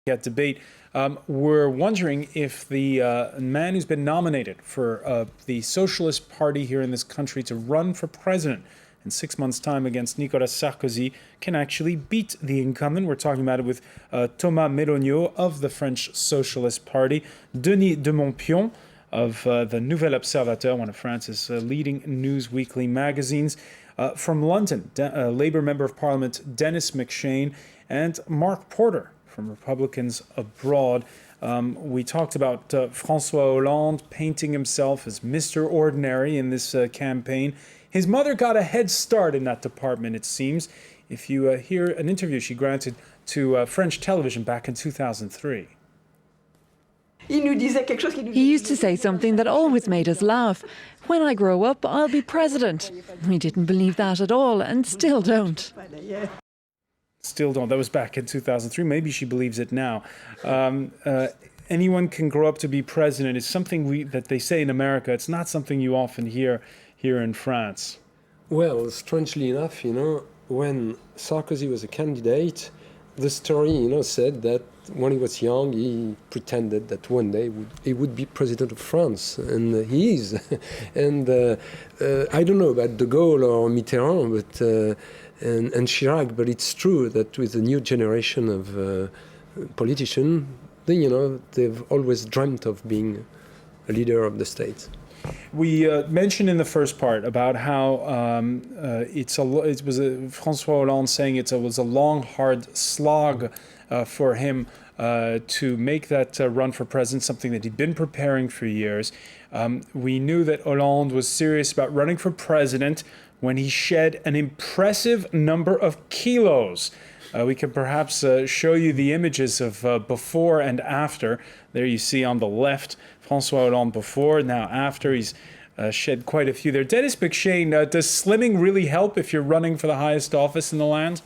at debate. We're wondering if the man who's been nominated for the Socialist Party here in this country to run for president in 6 months' time against Nicolas Sarkozy can actually beat the incumbent. We're talking about it with Thomas Meloniot of the French Socialist Party, Denis de Montpion of the Nouvel Observateur, one of France's leading news weekly magazines. From London, Labour Member of Parliament Denis McShane, and Mark Porter from Republicans Abroad. We talked about François Hollande painting himself as Mr. Ordinary in this campaign. His mother got a head start in that department, it seems, if you hear an interview she granted to French television back in 2003. He used to say something that always made us laugh. When I grow up, I'll be president. We didn't believe that at all and still don't. Still don't. That was back in 2003. Maybe she believes it now. Anyone can grow up to be president. It's something that they say in America. It's not something you often hear here in France. Well, strangely enough, when Sarkozy was a candidate, the story, said that when he was young, he pretended that one day he would be president of France, and he is. And I don't know about de Gaulle or Mitterrand, but and Chirac, but it's true that with the new generation of politicians, they've always dreamt of being a leader of the state. We mentioned in the first part about how François Hollande saying it was a long, hard slog for him to make that run for president, something that he'd been preparing for years. We knew that Hollande was serious about running for president when he shed an impressive number of kilos. We can perhaps show you the images of before and after. There you see on the left, François Hollande before, now after. He's shed quite a few there. Denis McShane, does slimming really help if you're running for the highest office in the land?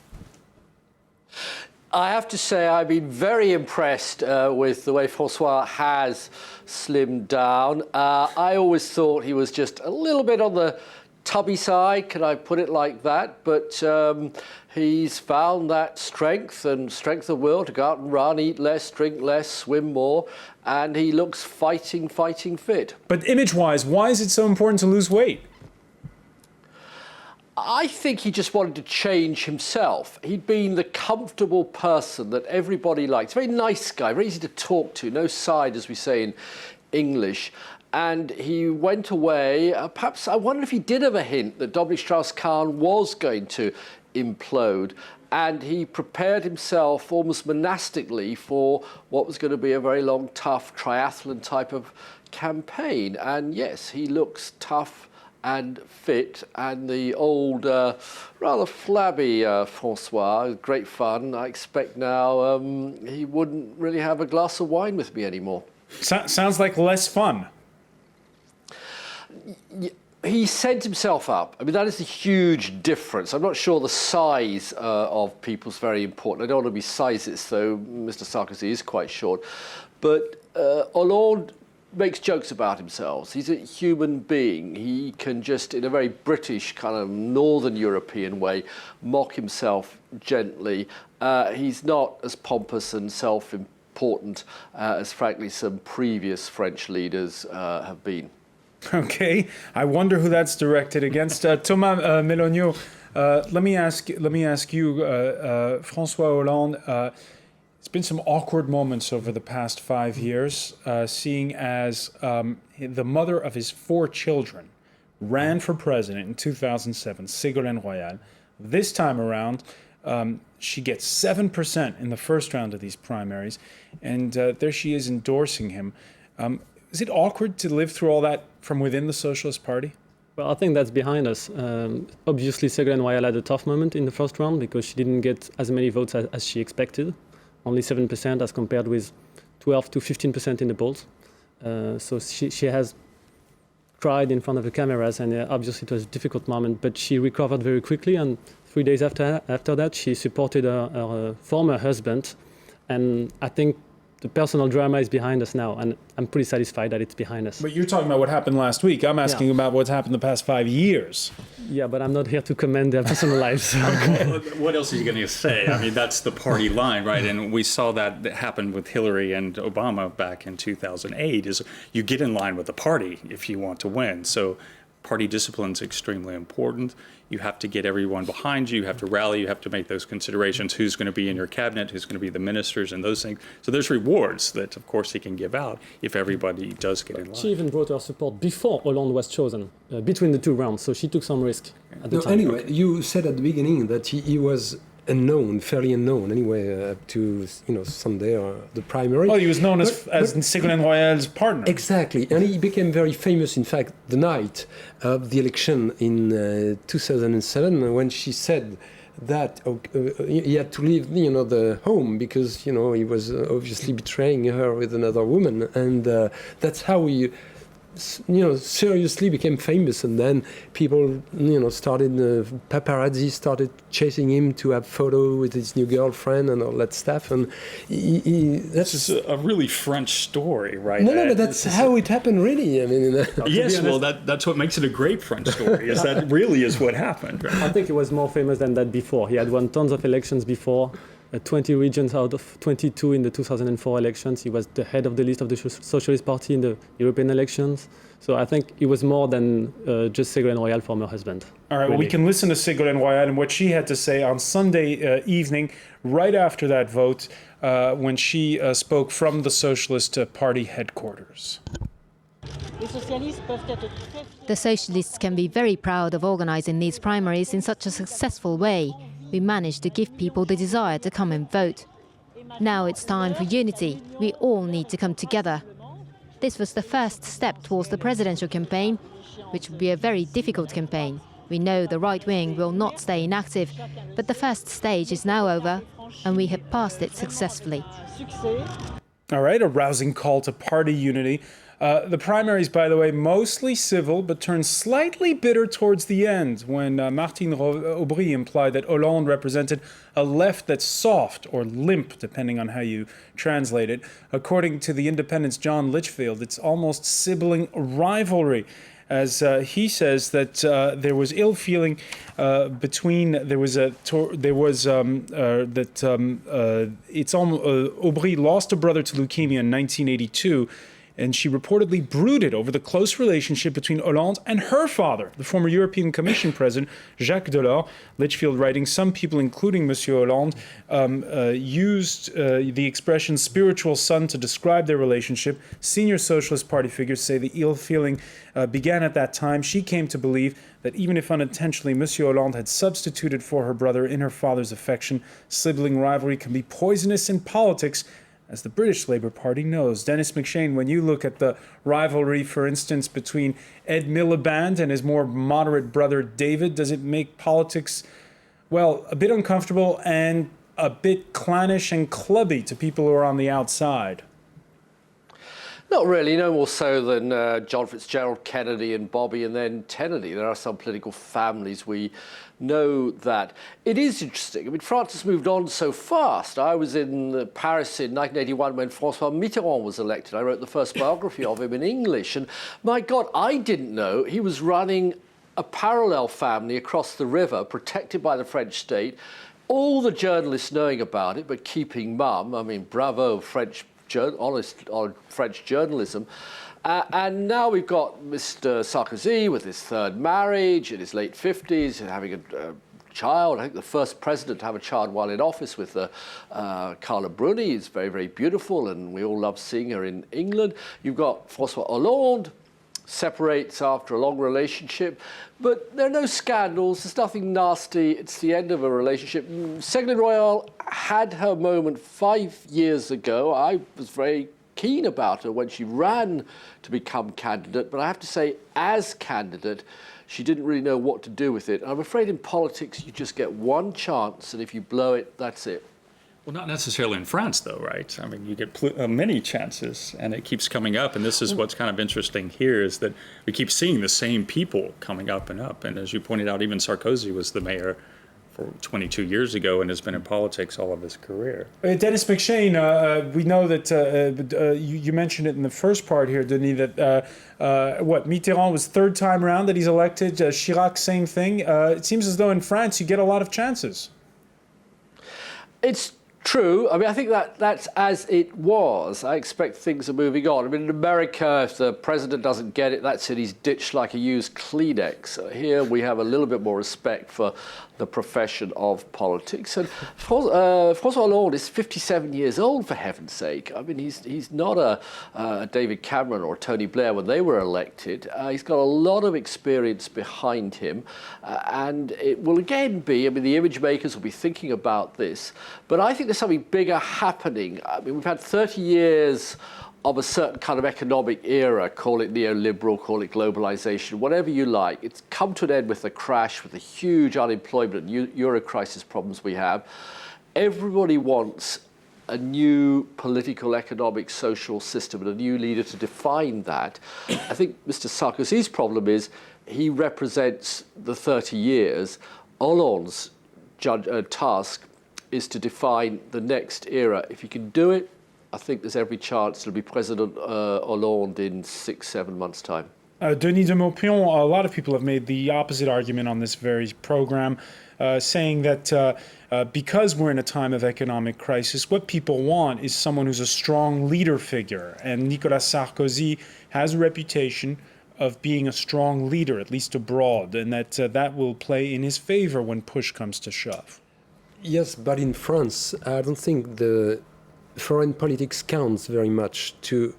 I have to say I've been very impressed with the way François has slimmed down. I always thought he was just a little bit on the tubby side, can I put it like that? But he's found that strength of will to go out and run, eat less, drink less, swim more, and he looks fighting fit. But image-wise, why is it so important to lose weight? I think he just wanted to change himself. He'd been the comfortable person that everybody likes. Very nice guy, very easy to talk to, no side, as we say in English. And he went away, perhaps, I wonder if he did have a hint that Dominique Strauss-Kahn was going to implode. And he prepared himself almost monastically for what was going to be a very long, tough triathlon type of campaign. And yes, he looks tough and fit, and the old, rather flabby François, great fun. I expect now he wouldn't really have a glass of wine with me anymore. Sounds like less fun. He sent himself up. I mean, that is a huge difference. I'm not sure the size of people's very important. I don't want to be sizist, though Mr. Sarkozy is quite short. But Hollande makes jokes about himself. He's a human being. He can just, in a very British kind of Northern European way, mock himself gently. He's not as pompous and self-important as, frankly, some previous French leaders have been. Okay, I wonder who that's directed against. Thomas Meloniot, let me ask you, François Hollande. It's been some awkward moments over the past 5 years, seeing as the mother of his 4 children ran for president in 2007, Ségolène Royal. This time around, she gets 7% in the first round of these primaries, and there she is endorsing him. Is it awkward to live through all that from within the Socialist Party? Well, I think that's behind us. Obviously, Ségolène Royal had a tough moment in the first round because she didn't get as many votes as she expected. Only 7% as compared with 12 to 15% in the polls. So she has cried in front of the cameras, and obviously it was a difficult moment, but she recovered very quickly, and 3 days after that, she supported her former husband. And I think the personal drama is behind us now, and I'm pretty satisfied that it's behind us. But you're talking about what happened last week. I'm asking about what's happened the past 5 years. Yeah, but I'm not here to commend their personal lives. What else are you going to say? I mean, that's the party line, right? And we saw that happen with Hillary and Obama back in 2008, is you get in line with the party if you want to win. So party discipline is extremely important. You have to get everyone behind you. You have to rally. You have to make those considerations. Who's going to be in your cabinet? Who's going to be the ministers and those things? So there's rewards that, of course, he can give out if everybody does get in line. She even brought her support before Hollande was chosen, between the two rounds. So she took some risk at the time. Anyway, you said at the beginning that he was unknown, fairly unknown anyway, up to Sunday or the primary. Oh, he was known as Ségolène Royal's partner. Exactly, and he became very famous, in fact, the night of the election in 2007 when she said that he had to leave the home because he was obviously betraying her with another woman, and that's how he seriously became famous. And then people started, paparazzi started chasing him to have photo with his new girlfriend and all that stuff, and This is a really French story, right? no, but that's how it happened, really. I mean, Yes, well, that's what makes it a great French story, is that really is what happened. Right? I think he was more famous than that before. He had won tons of elections before. 20 regions out of 22 in the 2004 elections. He was the head of the list of the Socialist Party in the European elections. So I think he was more than just Ségolène Royal, former husband. All right, really. we can listen to Ségolène Royal and what she had to say on Sunday evening, right after that vote, when she spoke from the Socialist Party headquarters. The Socialists can be very proud of organising these primaries in such a successful way. We managed to give people the desire to come and vote. Now it's time for unity. We all need to come together. This was the first step towards the presidential campaign, which will be a very difficult campaign. We know the right wing will not stay inactive, but the first stage is now over, and we have passed it successfully. All right, a rousing call to party unity. The primaries, by the way, mostly civil, but turned slightly bitter towards the end when Martine Aubry implied that Hollande represented a left that's soft or limp, depending on how you translate it. According to The Independent's John Litchfield, it's almost sibling rivalry, as he says that there was ill feeling between. Aubry lost a brother to leukemia in 1982. And she reportedly brooded over the close relationship between Hollande and her father, the former European Commission president, Jacques Delors. Litchfield writing, some people, including Monsieur Hollande, used the expression spiritual son to describe their relationship. Senior Socialist Party figures say the ill feeling began at that time. She came to believe that even if unintentionally, Monsieur Hollande had substituted for her brother in her father's affection. Sibling rivalry can be poisonous in politics, as the British Labour Party knows. Dennis McShane, when you look at the rivalry, for instance, between Ed Miliband and his more moderate brother David, does it make politics, well, a bit uncomfortable and a bit clannish and clubby to people who are on the outside? Not really, no more so than John Fitzgerald Kennedy and Bobby and then Kennedy. There are some political families we know that. It is interesting. I mean, France has moved on so fast. I was in Paris in 1981 when François Mitterrand was elected. I wrote the first biography of him in English. And my God, I didn't know he was running a parallel family across the river, protected by the French state. All the journalists knowing about it, but keeping mum. I mean, bravo, honest French journalism. And now we've got Mr. Sarkozy with his third marriage in his late 50s, having a child. I think the first president to have a child while in office with Carla Bruni is very, very beautiful, and we all love seeing her in England. You've got François Hollande, separates after a long relationship, but there are no scandals, there's nothing nasty, it's the end of a relationship. Ségolène Royal had her moment 5 years ago. I was very keen about her when she ran to become candidate, but I have to say, as candidate, she didn't really know what to do with it. I'm afraid in politics, you just get one chance, and if you blow it, that's it. Well, not necessarily in France, though, right? I mean, you get many chances, and it keeps coming up. And this is what's kind of interesting here is that we keep seeing the same people coming up and up. And as you pointed out, even Sarkozy was the mayor 22 years ago and has been in politics all of his career. Dennis McShane, we know that you mentioned it in the first part here, Denis, that Mitterrand was third time around that he's elected. Chirac, same thing. It seems as though in France you get a lot of chances. It's true. I mean, I think that's as it was. I expect things are moving on. I mean, in America, if the president doesn't get it, that's it. He's ditched like a used Kleenex. Here we have a little bit more respect for the profession of politics. And François Hollande is 57 years old, for heaven's sake. I mean, he's not a David Cameron or Tony Blair when they were elected. He's got a lot of experience behind him. And it will again be, I mean, the image makers will be thinking about this. But I think there's something bigger happening. I mean, we've had 30 years of a certain kind of economic era, call it neoliberal, call it globalization, whatever you like. It's come to an end with the crash, with the huge unemployment and euro crisis problems we have. Everybody wants a new political, economic, social system and a new leader to define that. I think Mr. Sarkozy's problem is he represents the 30 years. Hollande's task is to define the next era. If he can do it, I think there's every chance it'll be President Hollande in 6-7 months' time. Denis de Montpion, a lot of people have made the opposite argument on this very program, saying that because we're in a time of economic crisis, what people want is someone who's a strong leader figure. And Nicolas Sarkozy has a reputation of being a strong leader, at least abroad, and that will play in his favor when push comes to shove. Yes, but in France, I don't think the foreign politics counts very much to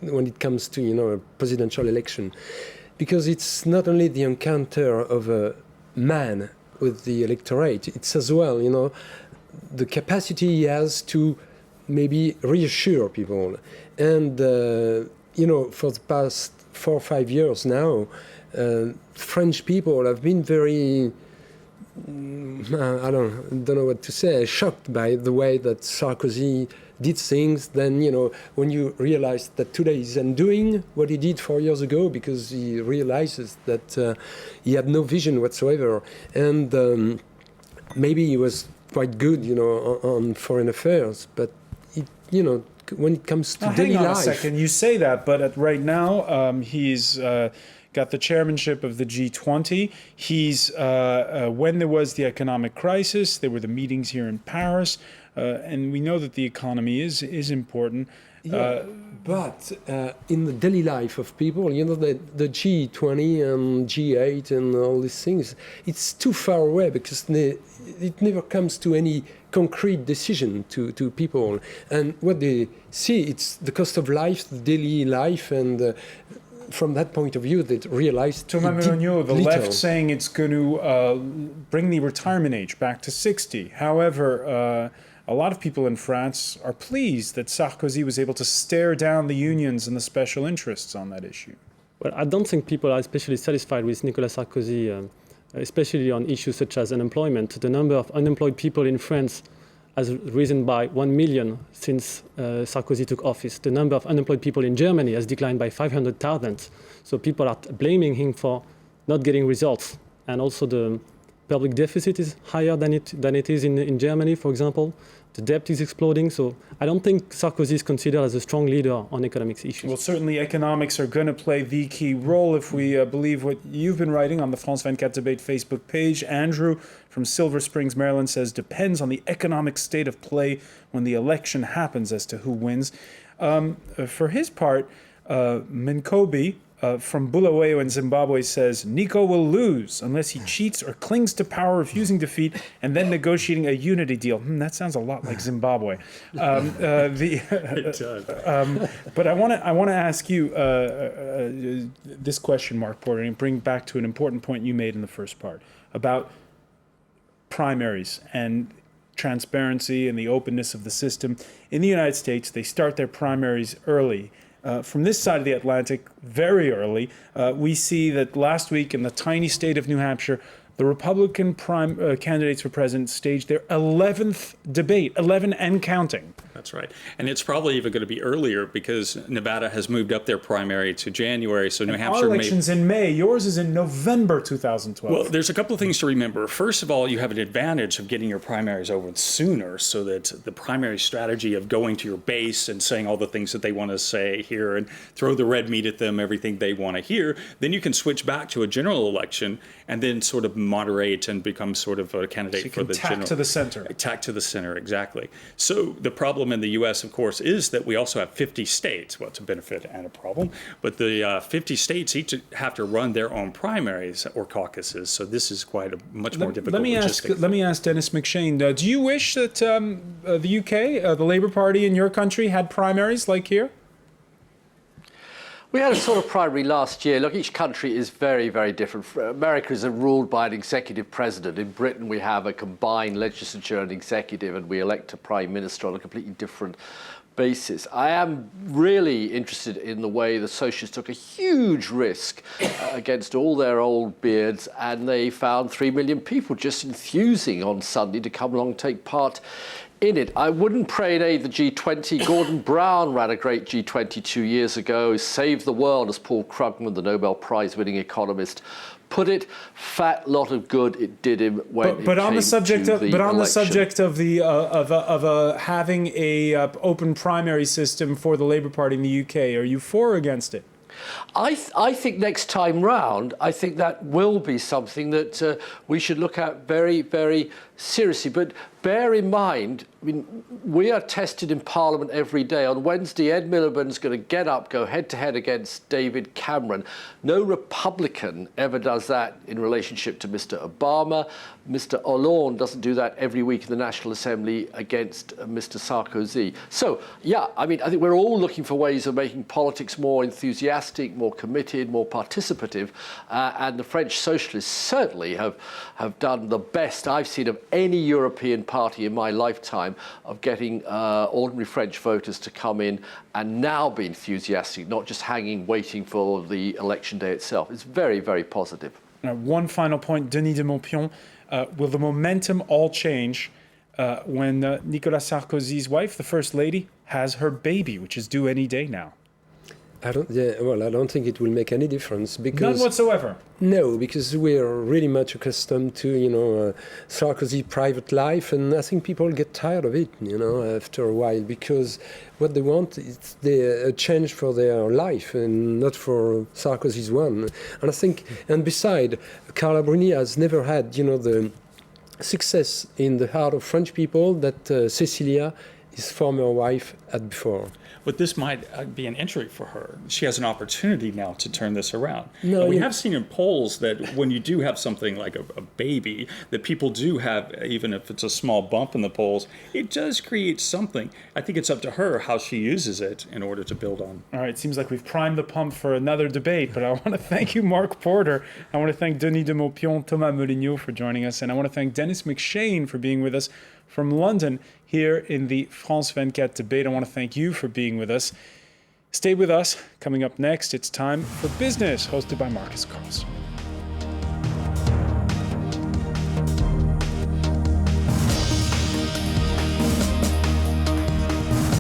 when it comes to a presidential election, because it's not only the encounter of a man with the electorate, it's as well the capacity he has to maybe reassure people. And for the past 4 or 5 years now, French people have been very I don't know what to say, shocked by the way that Sarkozy did things. Then, when you realize that today he's undoing what he did 4 years ago because he realizes that he had no vision whatsoever. And maybe he was quite good, on foreign affairs, but when it comes to daily life... Hang on a second, you say that, but right now he's... got the chairmanship of the G20. He's when there was the economic crisis, there were the meetings here in Paris, and we know that the economy is important. But in the daily life of people, the G20 and G8 and all these things, it's too far away because it never comes to any concrete decision to people. And what they see, it's the cost of life, the daily life, and from that point of view, they realized Thomas Meloniot, the left saying it's going to bring the retirement age back to 60. However, a lot of people in France are pleased that Sarkozy was able to stare down the unions and the special interests on that issue. Well, I don't think people are especially satisfied with Nicolas Sarkozy, especially on issues such as unemployment. The number of unemployed people in France has risen by 1 million since Sarkozy took office. The number of unemployed people in Germany has declined by 500,000. So people are blaming him for not getting results. And also the public deficit is higher than it is in Germany, for example. The debt is exploding. So I don't think Sarkozy is considered as a strong leader on economics issues. Well, certainly economics are going to play the key role if we believe what you've been writing on the France 24 Debate Facebook page. Andrew from Silver Springs, Maryland says, depends on the economic state of play when the election happens as to who wins. For his part, Minkobi from Bulawayo in Zimbabwe says, Nico will lose unless he cheats or clings to power, refusing defeat, and then negotiating a unity deal. That sounds a lot like Zimbabwe. It does. But I want to ask you this question, Mark Porter, and bring back to an important point you made in the first part about primaries and transparency and the openness of the system. In the United States, they start their primaries early. From this side of the Atlantic, very early, we see that last week in the tiny state of New Hampshire, the Republican candidates for president staged their 11th debate, 11 and counting. That's right. And it's probably even going to be earlier because Nevada has moved up their primary to January. So New Our Hampshire may. election's in May. Yours is in November 2012. Well, there's a couple of things to remember. First of all, you have an advantage of getting your primaries over sooner so that the primary strategy of going to your base and saying all the things that they want to say here and throw the red meat at them, everything they want to hear, then you can switch back to a general election and then sort of moderate and become sort of a candidate you for can the tack general. to the center. Tack to the center, exactly. So the problem in the U.S., of course, is that we also have 50 states. Well, it's a benefit and a problem. But the 50 states each have to run their own primaries or caucuses. So this is quite a much more difficult logistic. Let me ask Dennis McShane. Do you wish that the UK, the Labour Party in your country, had primaries like here? We had a sort of primary last year. Look, each country is very, very different. America is ruled by an executive president. In Britain, we have a combined legislature and executive, and we elect a prime minister on a completely different basis. I am really interested in the way the socialists took a huge risk against all their old beards, and they found 3 million people just enthusing on Sunday to come along and take part in it. I wouldn't pray the G20. Gordon Brown ran a great G20 2 years ago, saved the world, as Paul Krugman, the Nobel Prize-winning economist, put it. Fat lot of good it did him when But on the subject of having a open primary system for the Labour Party in the UK, are you for or against it? I think next time round, I think that will be something that we should look at very, very seriously. But bear in mind, I mean, we are tested in Parliament every day. On Wednesday, Ed Miliband's going to get up, go head-to-head against David Cameron. No Republican ever does that in relationship to Mr. Obama. Mr. Hollande doesn't do that every week in the National Assembly against Mr. Sarkozy. So, yeah, I mean, I think we're all looking for ways of making politics more enthusiastic, more committed, more participative. And the French socialists certainly have done the best I've seen of any European party in my lifetime of getting ordinary French voters to come in and now be enthusiastic, not just hanging, waiting for the election day itself. It's very, very positive. One final point, Denis de Montpion. Will the momentum all change when Nicolas Sarkozy's wife, the First Lady, has her baby, which is due any day now? I don't think it will make any difference because none whatsoever. No, because we are really much accustomed to Sarkozy's private life, and I think people get tired of it, after a while, because what they want is a change for their life and not for Sarkozy's one. And I think, and beside, Carla Bruni has never had, the success in the heart of French people that Cecilia, his former wife, had before. But this might be an entry for her. She has an opportunity now to turn this around. No, and we have seen in polls that when you do have something like a baby, that people do have, even if it's a small bump in the polls, it does create something. I think it's up to her how she uses it in order to build on. All right, it seems like we've primed the pump for another debate, but I want to thank you, Mark Porter. I want to thank Denis de Montpion, Thomas Molyneux for joining us, and I want to thank Dennis McShane for being with us from London here in the France 24 debate. I want to thank you for being with us. Stay with us. Coming up next, it's time for Business, hosted by Marcus Carlson.